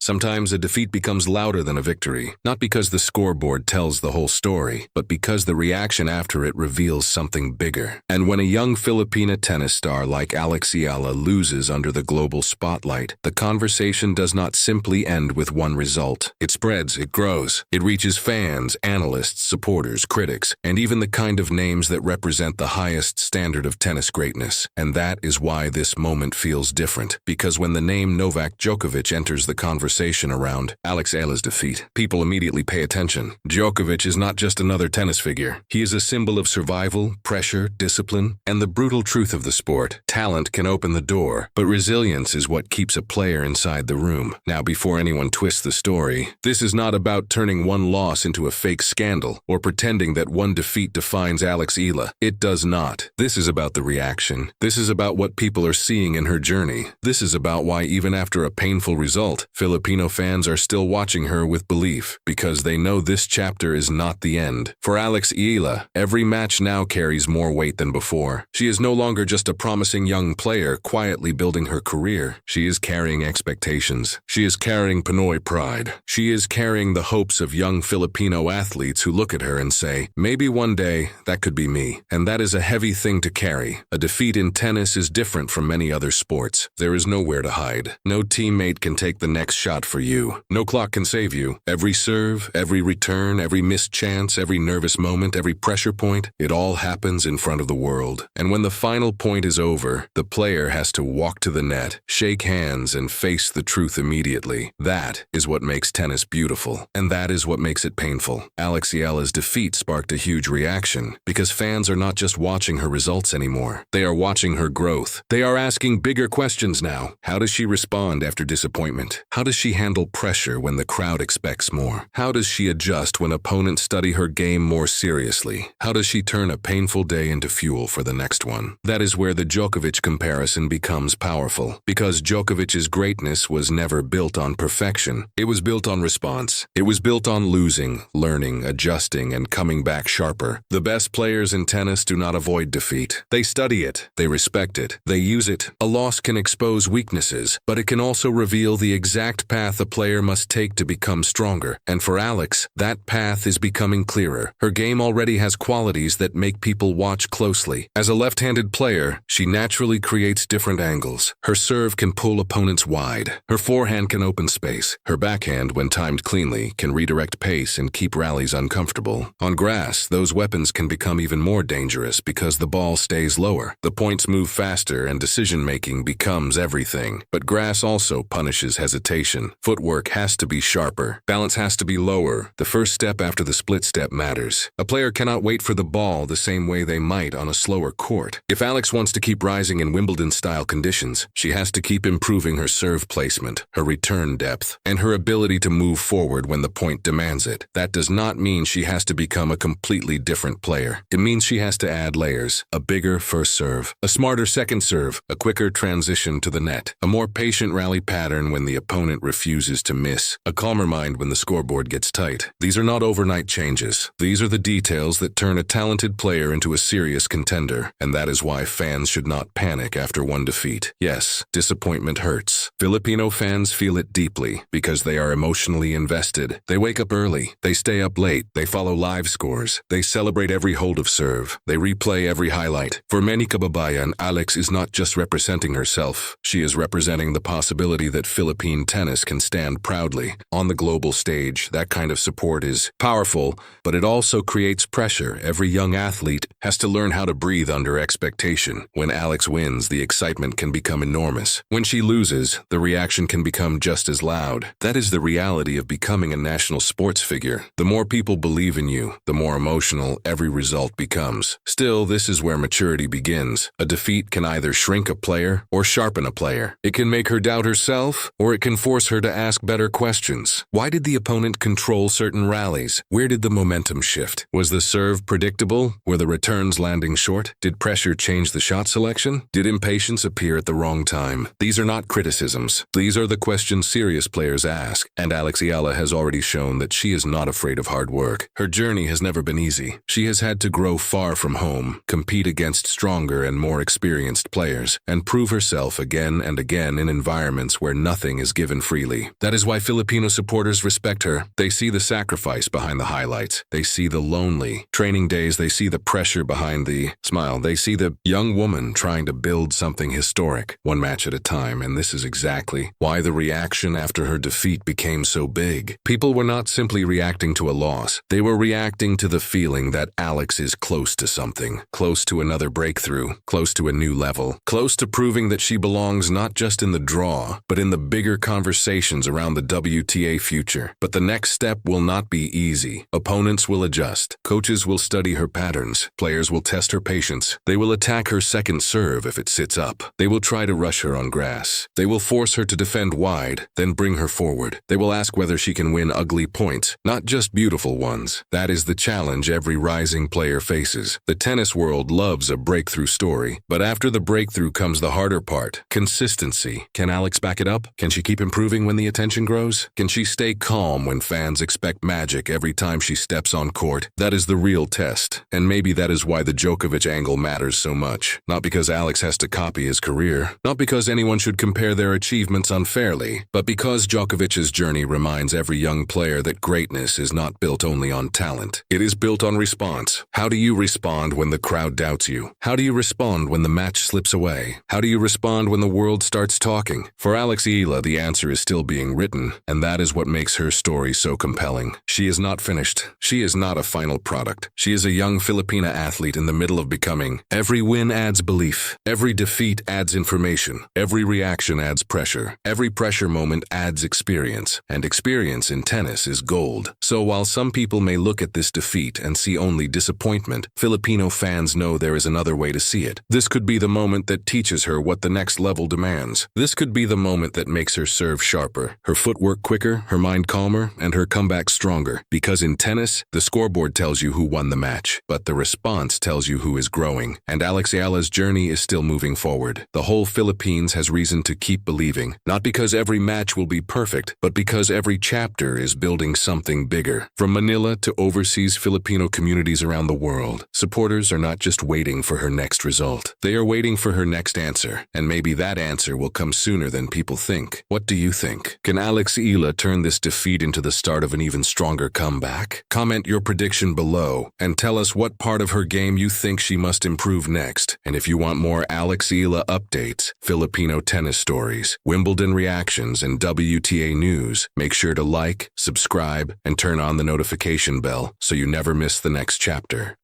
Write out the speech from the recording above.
Sometimes a defeat becomes louder than a victory, not because the scoreboard tells the whole story, but because the reaction after it reveals something bigger. And when a young Filipina tennis star like Alex Eala loses under the global spotlight, the conversation does not simply end with one result. It spreads, it grows. It reaches fans, analysts, supporters, critics, and even the kind of names that represent the highest standard of tennis greatness. And that is why this moment feels different. Because when the name Novak Djokovic enters the conversation around Alex Eala's defeat, people immediately pay attention. Djokovic is not just another tennis figure. He is a symbol of survival, pressure, discipline, and the brutal truth of the sport. Talent can open the door, but resilience is what keeps a player inside the room. Now, before anyone twists the story, this is not about turning one loss into a fake scandal or pretending that one defeat defines Alex Eala. It does not. This is about the reaction. This is about what people are seeing in her journey. This is about why even after a painful result, Filipino fans are still watching her with belief, because they know this chapter is not the end. For Alex Eala, every match now carries more weight than before. She is no longer just a promising young player quietly building her career. She is carrying expectations. She is carrying Pinoy pride. She is carrying the hopes of young Filipino athletes who look at her and say, maybe one day that could be me. And that is a heavy thing to carry. A defeat in tennis is different from many other sports. There is nowhere to hide. No teammate can take the next shot for you. No clock can save you. Every serve, every return, every missed chance, every nervous moment, every pressure point, it all happens in front of the world. And when the final point is over, the player has to walk to the net, shake hands, and face the truth immediately. That is what makes tennis beautiful, and that is what makes it painful. Alex Eala's defeat sparked a huge reaction, because fans are not just watching her results anymore. They are watching her growth. They are asking bigger questions now. How does she respond after disappointment? How does she handle pressure when the crowd expects more? How does she adjust when opponents study her game more seriously? How does she turn a painful day into fuel for the next one? That is where the Djokovic comparison becomes powerful, because Djokovic's greatness was never built on perfection. It was built on response. It was built on losing, learning, adjusting, and coming back sharper. The best players in tennis do not avoid defeat. They study it. They respect it. They use it. A loss can expose weaknesses, but it can also reveal the exact path a player must take to become stronger. And for Alex, that path is becoming clearer. Her game already has qualities that make people watch closely. As a left-handed player, she naturally creates different angles. Her serve can pull opponents wide. Her forehand can open space. Her backhand, when timed cleanly, can redirect pace and keep rallies uncomfortable. On grass, those weapons can become even more dangerous because the ball stays lower. The points move faster and decision-making becomes everything. But grass also punishes hesitation. Footwork has to be sharper. Balance has to be lower. The first step after the split step matters. A player cannot wait for the ball the same way they might on a slower court. If Alex wants to keep rising in Wimbledon-style conditions, she has to keep improving her serve placement, her return depth, and her ability to move forward when the point demands it. That does not mean she has to become a completely different player. It means she has to add layers: a bigger first serve, a smarter second serve, a quicker transition to the net, a more patient rally pattern when the opponent refuses to miss, a calmer mind when the scoreboard gets tight. These are not overnight changes. These are the details that turn a talented player into a serious contender, and that is why fans should not panic after one defeat. Yes, disappointment hurts. Filipino fans feel it deeply because they are emotionally invested. They wake up early. They stay up late. They follow live scores. They celebrate every hold of serve. They replay every highlight. For many kababayan, Alex is not just representing herself. She is representing the possibility that Philippine tennis can stand proudly on the global stage. That kind of support is powerful, but it also creates pressure. Every young athlete has to learn how to breathe under expectation. When Alex wins, the excitement can become enormous. When she loses, the reaction can become just as loud. That is the reality of becoming a national sports figure. The more people believe in you, the more emotional every result becomes. Still, this is where maturity begins. A defeat can either shrink a player or sharpen a player. It can make her doubt herself, or it can force her to ask better questions. Why did the opponent control certain rallies? Where did the momentum shift? Was the serve predictable? Were the returns landing short? Did pressure change the shot selection? Did impatience appear at the wrong time? These are not criticisms. These are the questions serious players ask, and Alex Eala has already shown that she is not afraid of hard work. Her journey has never been easy. She has had to grow far from home, compete against stronger and more experienced players, and prove herself again and again in environments where nothing is given freely. That is why Filipino supporters respect her. They see the sacrifice behind the highlights. They see the lonely training days. They see the pressure behind the smile. They see the young woman trying to build something historic, one match at a time, and this is exactly why the reaction after her defeat became so big. People were not simply reacting to a loss. They were reacting to the feeling that Alex is close to something, close to another breakthrough, close to a new level, close to proving that she belongs not just in the draw, but in the bigger conversations around the WTA future. But the next step will not be easy. Opponents will adjust. Coaches will study her patterns. Players will test her patience. They will attack her second serve if it sits up. They will try to rush her on grass. They will force her to defend wide, then bring her forward. They will ask whether she can win ugly points, not just beautiful ones. That is the challenge every rising player faces. The tennis world loves a breakthrough story, but after the breakthrough comes the harder part: consistency. Can Alex back it up? Can she keep improving when the attention grows? Can she stay calm when fans expect magic every time she steps on court? That is the real test, and maybe that is why the Djokovic angle matters so much. Not because Alex has to copy his career, not because anyone should compare their achievements unfairly, but because Djokovic's journey reminds every young player that greatness is not built only on talent. It is built on response. How do you respond when the crowd doubts you? How do you respond when the match slips away? How do you respond when the world starts talking? For Alex Eala, the answer is still being written, and that is what makes her story so compelling. She is not finished. She is not a final product. She is a young Filipina athlete in the middle of becoming. Every win adds belief. Every defeat adds information. Every reaction adds pressure. Every pressure moment adds experience. And experience in tennis is gold. So while some people may look at this defeat and see only disappointment, Filipino fans know there is another way to see it. This could be the moment that teaches her what the next level demands. This could be the moment that makes her serve sharper, her footwork quicker, her mind calmer, and her comeback stronger. Because in tennis, the scoreboard tells you who won the match, but the response tells you who is growing. And Alex Eala's journey is still moving forward. The whole Philippines has reason to keep believing, not because every match will be perfect, but because every chapter is building something bigger. From Manila to overseas Filipino communities around the world, supporters are not just waiting for her next result. They are waiting for her next answer, and maybe that answer will come sooner than people think. What do you think? Can Alex Eala turn this defeat into the start of an even stronger comeback? Comment your prediction below and tell us what part of her game you think she must improve next. And if you want more Alex Eala updates, Filipino tennis stories, Wimbledon reactions, and WTA news, make sure to like, subscribe, and turn on the notification bell so you never miss the next chapter.